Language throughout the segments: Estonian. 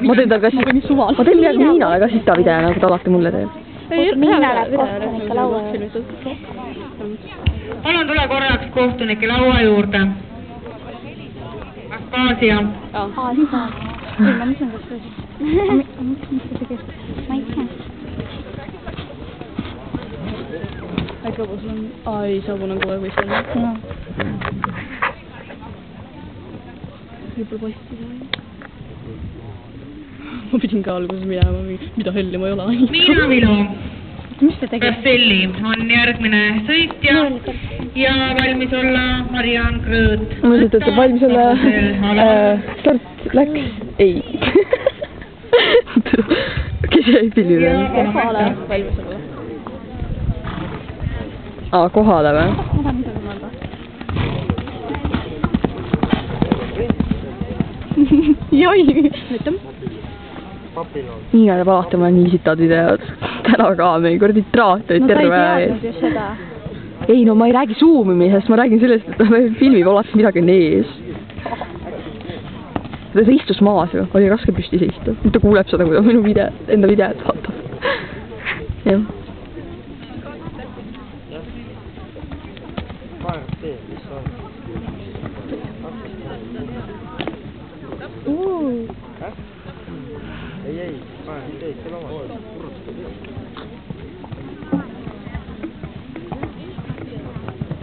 ma teen tal ka ma teen midagi Niinale ka sita video, nagu ta alati mulle teeb. Niina läheb kohtunike laua juurde. Palun tule korraks kohtunike laua juurde. Askaasia. Aasia. Ma mõtlen, kas see ma ei tea. Aika sul on... Ai, sabun on kogu aeg võistel. Võib-olla posti. Ma pidin ka alguses minema, mida helli ma ei ole. Miina Vilu Kastelli on järgmine sõitja ja valmis olla Mariann Krõõt. Ma mõtlen, et valmis olla... Start läks... Ei. Kes jäi pillile? Kohale valmis olla. Kohale või? Ma tahan midagi mõelda. Joi, ütlem. Niina teeb alati oma nii sitad videod. Täna ka meil kurdi traat olid terve ees. Ei, no ma ei räägi zoomimisest, ma räägin sellest, et filmib alati midagi on ees. Ta istus maas ju, oli raske püsti seista. Nüüd ta kuuleb seda, kui ta minu enda videot vaatab. Jah.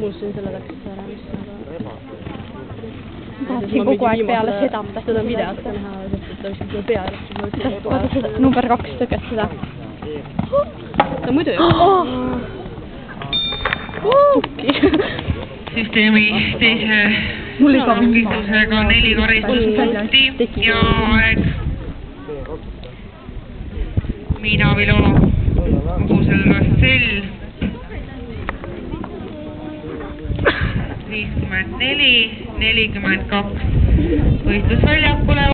Muussin selle läks ära, mis tahtsin kogu aeg peale seda, ma tahtsin seda videot näha, et ta vist kui pea läks. Vaata seda, number 2 tõket seda. Ta muidu ju. Süsteemi teise vangistusega 4 karistuspunkti ja aeg. Miina Vilu Kogusel Rassell 54-42 võistlusväljakule.